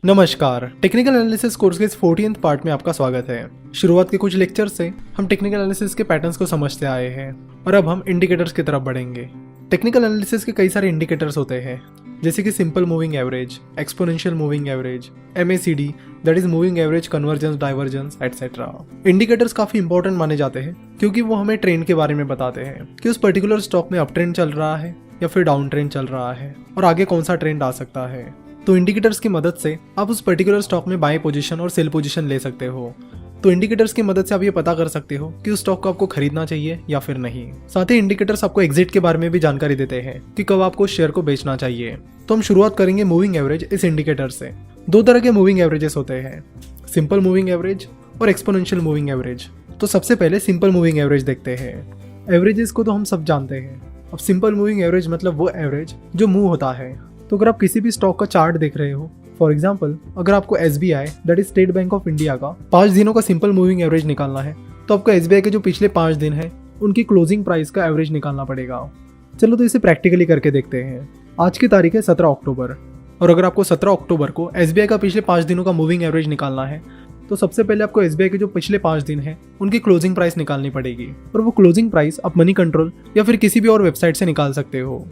नमस्कार, technical analysis course के इस 14th पार्ट में आपका स्वागत है। शुरुआत के कुछ लेक्चर से हम टेक्निकल एनालिसिस के पैटर्न्स को समझते आए हैं और अब हम इंडिकेटर्स की तरफ बढ़ेंगे। टेक्निकल एनालिसिस के कई सारे इंडिकेटर्स होते हैं, जैसे कि simple moving average, exponential moving average, MACD that is moving average, convergence, divergence etcetera. Indicators काफी इंपॉर्टेंट माने जाते हैं क्योंकि वो हमें ट्रेंड के बारे में बताते हैं कि उस पर्टिकुलर स्टॉक में अप ट्रेंड चल रहा है या फिर डाउन ट्रेंड चल रहा है और आगे कौन सा ट्रेंड आ सकता है। तो इंडिकेटर्स की मदद से आप उस पर्टिकुलर स्टॉक में बाय पोजीशन और सेल पोजीशन ले सकते हो। तो इंडिकेटर्स की मदद से आप ये पता कर सकते हो कि उस स्टॉक को आपको खरीदना चाहिए या फिर नहीं। साथ ही इंडिकेटर्स आपको एग्जिट के बारे में भी जानकारी देते हैं कि कब आपको शेयर को बेचना चाहिए। तो हम शुरुआत करेंगे मूविंग एवरेज इस इंडिकेटर से। दो तरह के मूविंग एवरेजेस होते हैं, सिंपल मूविंग एवरेज और एक्सपोनेंशियल मूविंग एवरेज। तो सबसे पहले सिंपल मूविंग एवरेज देखते हैं। एवरेजेस को तो हम सब जानते हैं। अब सिंपल मूविंग एवरेज मतलब वो एवरेज जो मूव होता है। तो अगर आप किसी भी स्टॉक का चार्ट देख रहे हो, फॉर एग्जाम्पल अगर आपको SBI that is state bank of India का 5 दिनों का सिंपल मूविंग एवरेज निकालना है, तो आपको SBI के जो पिछले 5 दिन है उनकी क्लोजिंग प्राइस का एवरेज निकालना पड़ेगा। चलो तो इसे प्रैक्टिकली करके देखते हैं। आज की तारीख है 17 अक्टूबर और अगर आपको 17 अक्टूबर को SBI का पिछले 5 दिनों का मूविंग एवरेज निकालना है, तो सबसे पहले आपको SBI के जो पिछले 5 दिन है उनकी क्लोजिंग प्राइस निकालनी पड़ेगी। और वो क्लोजिंग प्राइस आप मनी कंट्रोल या फिर किसी भी और वेबसाइट से निकाल सकते हो।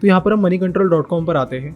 तो यहाँ पर हम moneycontrol.com पर आते हैं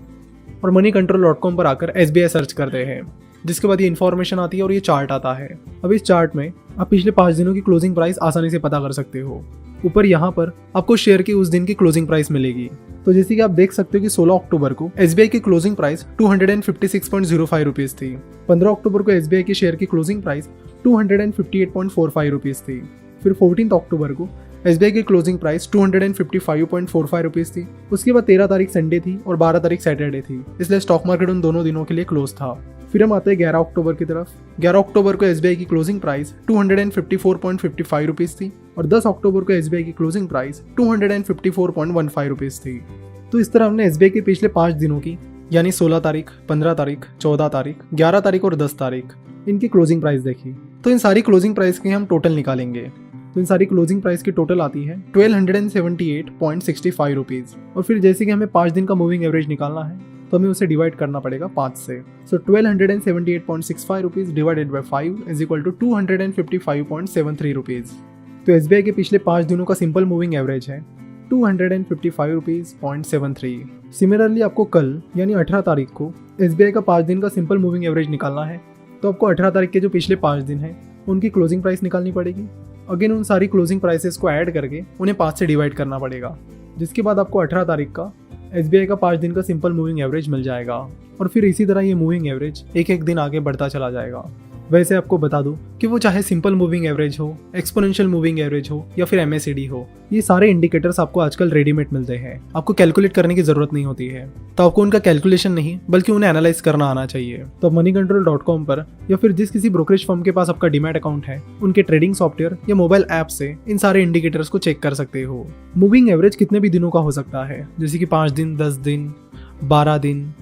और moneycontrol.com पर आकर SBI सर्च करते हैं, जिसके बाद ये इन्फॉर्मेशन आती है और ये चार्ट आता है। अब इस चार्ट में आप पिछले 5 दिनों की क्लोजिंग प्राइस आसानी से पता कर सकते हो। ऊपर यहाँ पर आपको शेयर की उस दिन की क्लोजिंग प्राइस मिलेगी। तो जैसे कि आप देख सकते हो कि 16 अक्टूबर को SBI की क्लोजिंग प्राइस 256.05 रुपीज़ थी। 15 अक्टूबर को SBI की शेयर की क्लोजिंग प्राइस 258.45 रुपीज़ थी। फिर 14 अक्टूबर को SBI की क्लोजिंग प्राइस 255.45 रुपीज़ थी। उसके बाद 13 तारीख संडे थी और 12 तारीख सैटरडे थी, इसलिए स्टॉक मार्केट उन दोनों दिनों के लिए क्लोज था। फिर हम आते हैं 11 अक्टूबर की तरफ। 11 अक्टूबर को SBI की क्लोजिंग प्राइस 254.55 रुपीज़ थी और 10 अक्टूबर को SBI की क्लोजिंग प्राइस 254.15 रुपीज़ थी। तो इस तरह हमने SBI के पिछले 5 दिनों की यानी 16 तारीख, 15 तारीख, 14 तारीख, 11 तारीख और 10 तारीख इनकी क्लोजिंग प्राइस देखी। तो इन सारी क्लोजिंग प्राइस के हम टोटल निकालेंगे। तो इन सारी क्लोजिंग प्राइस की टोटल आती है 1278.65 रुपीज़। और फिर जैसे कि हमें 5 दिन का मूविंग एवरेज निकालना है, तो हमें उसे डिवाइड करना पड़ेगा 5 से। So 1278.65 rupees divided by 5 is equal to 255.73 rupees. तो SBI के पिछले 5 दिनों का सिंपल मूविंग एवरेज है 255 रुपीज़ 0.73। सिमिलरली आपको कल यानी 18 तारीख को SBI का 5 दिन का सिंपल मूविंग एवरेज निकालना है, तो आपको 18 तारीख के जो पिछले 5 दिन हैं उनकी क्लोजिंग प्राइस निकालनी पड़ेगी। अगेन उन सारी क्लोजिंग प्राइसेस को ऐड करके उन्हें 5 से डिवाइड करना पड़ेगा, जिसके बाद आपको 18 तारीख का SBI का 5 दिन का सिंपल मूविंग एवरेज मिल जाएगा। और फिर इसी तरह ये मूविंग एवरेज एक एक दिन आगे बढ़ता चला जाएगा। वैसे आपको बता दूं कि वो चाहे सिंपल मूविंग एवरेज हो, एक्सपोनेंशियल मूविंग एवरेज हो या फिर MACD हो, ये सारे इंडिकेटर्स आपको आजकल रेडीमेड मिलते हैं। आपको कैलकुलेट करने की जरूरत नहीं होती है। तो आपको उनका कैलकुलेशन नहीं बल्कि उन्हें एनालाइज करना आना चाहिए। तो moneycontrol.com पर या फिर जिस किसी ब्रोकरेज फर्म के पास आपका डीमैट अकाउंट है, उनके ट्रेडिंग सॉफ्टवेयर या मोबाइल ऐप से इन सारे इंडिकेटर्स को चेक कर सकते हो। मूविंग एवरेज कितने भी दिनों का हो सकता है, जैसे कि 5 दिन, 10 दिन, 12 दिन,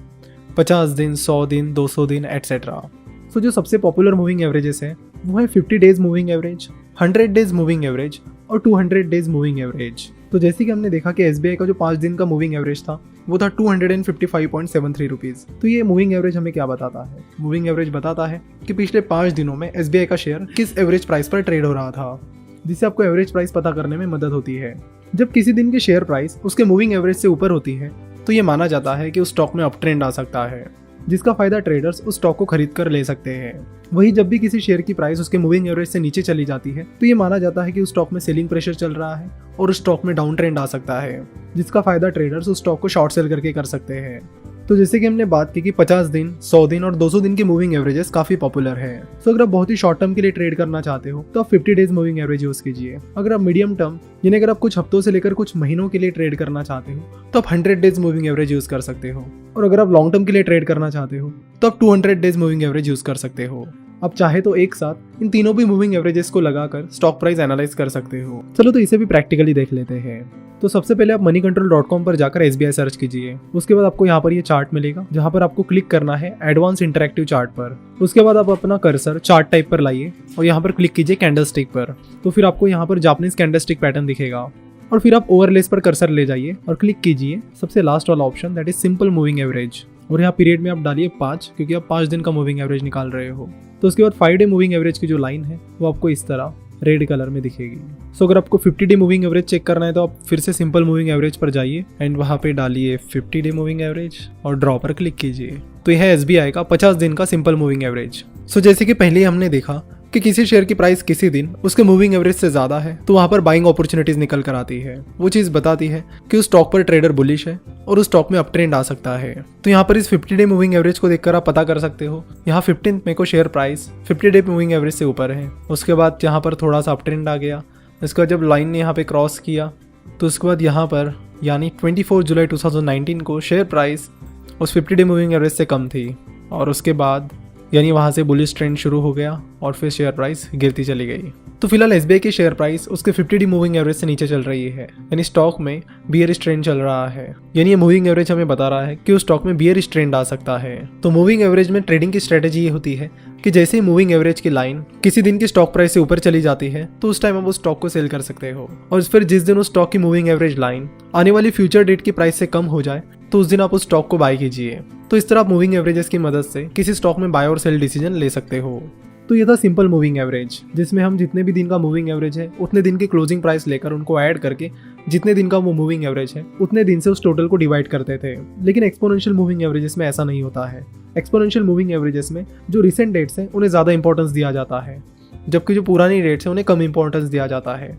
50 दिन, 100 दिन, 200 दिन एटसेट्रा। तो जो सबसे पॉपुलर मूविंग एवरेजेस है वो है 50 days moving average, 100 days moving average और 200 डेज मूविंग एवरेज। तो जैसे कि हमने देखा कि SBI का जो 5 दिन का मूविंग एवरेज था वो था 255.73 रुपीज़। तो ये मूविंग एवरेज हमें क्या बताता है? मूविंग एवरेज बताता है कि पिछले 5 दिनों में SBI का शेयर किस एवरेज प्राइस पर ट्रेड हो रहा था, जिससे आपको एवरेज प्राइस पता करने में मदद होती है। जब किसी दिन की शेयर प्राइस उसके मूविंग एवरेज से ऊपर होती है, तो ये माना जाता है कि उस स्टॉक में अप ट्रेंड आ सकता है, जिसका फायदा ट्रेडर्स उस स्टॉक को खरीद कर ले सकते हैं। वही जब भी किसी शेयर की प्राइस उसके मूविंग एवरेज से नीचे चली जाती है, तो ये माना जाता है कि उस स्टॉक में सेलिंग प्रेशर चल रहा है और उस स्टॉक में डाउन ट्रेंड आ सकता है, जिसका फायदा ट्रेडर्स उस स्टॉक को शॉर्ट सेल करके कर सकते हैं। तो जैसे कि हमने बात की कि 50 दिन, 100 दिन और 200 दिन की मूविंग एवरेजेस काफी पॉपुलर है। तो अगर आप बहुत ही शॉर्ट टर्म के लिए ट्रेड करना चाहते हो, तो आप 50 डेज मूविंग एवरेज यूज कीजिए। अगर आप मीडियम टर्म यानी अगर आप कुछ हफ्तों से लेकर कुछ महीनों के लिए ट्रेड करना चाहते हो, तो आप 100 डेज मूविंग एवरेज यूज कर सकते हो। और अगर आप लॉन्ग टर्म के लिए ट्रेड करना चाहते हो, तो आप 200 डेज मूविंग एवरेज यूज कर सकते हो। आप चाहे तो एक साथ इन तीनों भी मूविंग एवरेजेस को लगाकर स्टॉक प्राइस एनालाइज कर सकते हो। चलो तो इसे भी प्रैक्टिकली देख लेते हैं। तो सबसे पहले आप moneycontrol.com पर जाकर SBI सर्च कीजिए। उसके बाद आपको यहाँ पर ये चार्ट मिलेगा, जहाँ पर आपको क्लिक करना है एडवांस इंटरैक्टिव चार्ट पर। उसके बाद आप अपना कर्सर चार्ट टाइप पर लाइए और यहाँ पर क्लिक कीजिए कैंडलस्टिक पर। तो फिर आपको यहाँ पर जापानीज कैंडलस्टिक पैटर्न दिखेगा और फिर आप ओवरलेस पर कर्सर ले जाइए और क्लिक कीजिए सबसे लास्ट वाला option that is simple moving average. और यहाँ पीरियड में आप डालिए 5, क्योंकि आप 5 दिन का मूविंग एवरेज निकाल रहे हो। तो उसके बाद 5 डे मूविंग एवरेज की जो लाइन है वो आपको इस तरह रेड कलर में दिखेगी। सो अगर आपको 50 डे मूविंग एवरेज चेक करना है तो आप फिर से सिंपल मूविंग एवरेज पर जाइए एंड वहाँ पे डालिए 50 डे मूविंग एवरेज और ड्रॉ पर क्लिक कीजिए। तो यह है SBI का 50 दिन का सिंपल मूविंग एवरेज। सो जैसे कि पहले हमने देखा कि किसी शेयर की प्राइस किसी दिन उसके मूविंग एवरेज से ज़्यादा है तो वहाँ पर बाइंग अपॉर्चुनिटीज निकल कर आती है। वो चीज़ बताती है कि उस स्टॉक पर ट्रेडर बुलिश है और उस स्टॉक में अप ट्रेंड आ सकता है। तो यहाँ पर इस 50 डे मूविंग एवरेज को देखकर आप पता कर सकते हो, यहाँ 15 मई को share price 50 day moving average से ऊपर है। उसके बाद यहाँ पर थोड़ा सा अप ट्रेंड आ गया। इसके बाद जब लाइन ने यहाँ पे क्रॉस किया तो उसके बाद यहाँ पर यानी 24 जुलाई 2019 को शेयर प्राइस उस 50 डे मूविंग एवरेज से कम थी और उसके बाद यानी वहाँ से बुलिश ट्रेंड शुरू हो गया और फिर शेयर प्राइस गिरती चली गई। तो फिलहाल SBI की शेयर प्राइस उसके 50 डे मूविंग एवरेज से नीचे चल रही है, यानी स्टॉक में बियरिश ट्रेंड चल रहा है। यानी ये मूविंग एवरेज हमें बता रहा है कि उस स्टॉक में बियरिश ट्रेंड आ सकता है। तो मूविंग एवरेज में ट्रेडिंग की स्ट्रेटेजी ये होती है कि जैसे ही मूविंग एवरेज की लाइन किसी दिन की स्टॉक प्राइस से ऊपर चली जाती है तो उस टाइम आप उस स्टॉक को सेल कर सकते हो, और फिर जिस दिन उस स्टॉक की मूविंग एवरेज लाइन आने वाली फ्यूचर डेट की प्राइस से कम हो जाए तो उस दिन आप उस स्टॉक को बाय कीजिए। तो इस तरह आप मूविंग एवरेजेस की मदद से किसी स्टॉक में बाय और सेल डिसीजन ले सकते हो। तो ये था सिंपल मूविंग एवरेज, जिसमें हम जितने भी दिन का मूविंग एवरेज है उतने दिन की क्लोजिंग प्राइस लेकर उनको ऐड करके जितने दिन का वो मूविंग एवरेज है उतने दिन से उस टोटल को डिवाइड करते थे। लेकिन एक्सपोनेंशियल मूविंग एवरेजेस में ऐसा नहीं होता है। एक्सपोनेंशियल मूविंग एवरेजेस में जो रिसेंट डेट्स हैं उन्हें ज़्यादा इंपॉर्टेंस दिया जाता है, जबकि जो पुरानी डेट्स हैं उन्हें कम इंपॉर्टेंस दिया जाता है।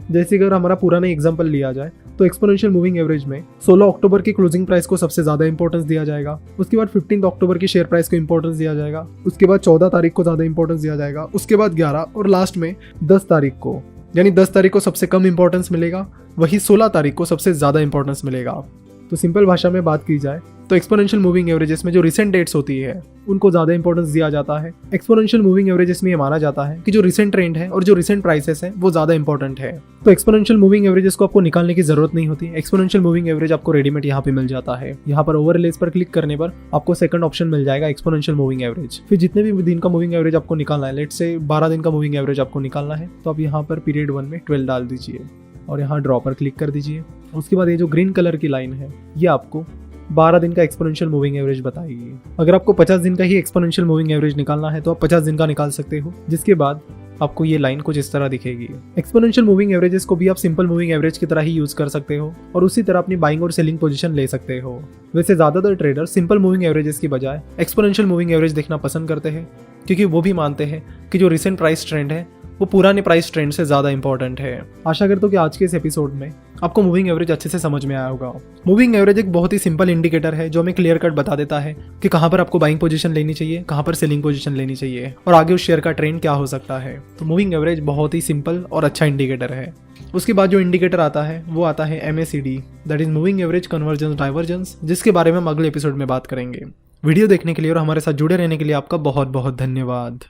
जैसे अगर हमारा पुराना एग्जांपल लिया जाए तो एक्सपोनेंशियल मूविंग एवरेज में 16 अक्टूबर की क्लोजिंग प्राइस को सबसे ज़्यादा इंपॉर्टेंस दिया जाएगा। उसके बाद 15 अक्टूबर की शेयर प्राइस को इंपॉर्टेंस दिया जाएगा। उसके बाद 14 तारीख को ज़्यादा इंपॉर्टेंस दिया जाएगा। उसके बाद 11 और लास्ट में 10 तारीख को, यानी 10 तारीख को सबसे कम इंपॉर्टेंस मिलेगा, वही 16 तारीख को सबसे ज़्यादा इंपॉर्टेंस मिलेगा। तो सिंपल भाषा में बात की जाए तो एक्सपोनेंशियल मूविंग एवरेजेस में जो रिसेंट डेट्स होती है उनको ज़्यादा इंपॉर्टेंस दिया जाता है। एक्सपोनेंशियल मूविंग एवरेजेस में ये माना जाता है कि जो रिसेंट ट्रेंड है और जो रिसेंट प्राइसेस है वो ज़्यादा इंपॉर्टेंट है। तो एक्सपोनेंशियल मूविंग एवरेजेस को आपको निकालने की जरूरत नहीं होती। एक्सपोनेंशियल मूविंग एवरेज आपको रेडीमेड यहाँ पे मिल जाता है। यहाँ पर ओवरलेस पर क्लिक करने पर आपको सेकंड ऑप्शन मिल जाएगा एक्सपोनेंशियल मूविंग एवरेज। फिर जितने भी दिन का मूविंग एवरेज आपको निकालना है, लेट्स से 12 दिन का मूविंग एवरेज आपको निकालना है, तो आप यहाँ पर पीरियड 1 में 12 डाल दीजिए और यहाँ ड्रॉ पर क्लिक कर दीजिए। उसके बाद ये जो ग्रीन कलर की लाइन है ये आपको 12 दिन का एक्सपोनेंशियल मूविंग एवरेज बताएगी। अगर आपको 50 दिन का ही एक्सपोनेंशियल मूविंग एवरेज निकालना है तो आप 50 दिन का निकाल सकते हो, जिसके बाद आपको ये लाइन कुछ इस तरह दिखेगी। एक्सपोनेंशियल मूविंग एवरेजेस को भी आप सिंपल मूविंग एवरेज की तरह ही यूज कर सकते हो और उसी तरह अपनी बाइंग और सेलिंग पोजीशन ले सकते हो। वैसे ज्यादातर ट्रेडर सिंपल मूविंग एवरेजेस की बजाय एक्सपोनेंशियल मूविंग एवरेज देखना पसंद करते हैं, क्योंकि वो भी मानते हैं कि जो रिसेंट प्राइस ट्रेंड है वो पुराने प्राइस ट्रेंड से ज़्यादा इंपॉर्टेंट है। आशा करता हूं कि आज के इस एपिसोड में आपको मूविंग एवरेज अच्छे से समझ में आया होगा। मूविंग एवरेज एक बहुत ही सिंपल इंडिकेटर है जो हमें क्लियर कट बता देता है कि कहाँ पर आपको बाइंग पोजीशन लेनी चाहिए, कहाँ पर सेलिंग पोजीशन लेनी चाहिए और आगे उस शेयर का ट्रेंड क्या हो सकता है। तो मूविंग एवरेज बहुत ही सिंपल और अच्छा इंडिकेटर है। उसके बाद जो इंडिकेटर आता है वो आता है MACD, that is moving average convergence divergence, जिसके बारे में हम अगले एपिसोड में बात करेंगे। वीडियो देखने के लिए और हमारे साथ जुड़े रहने के लिए आपका बहुत बहुत धन्यवाद।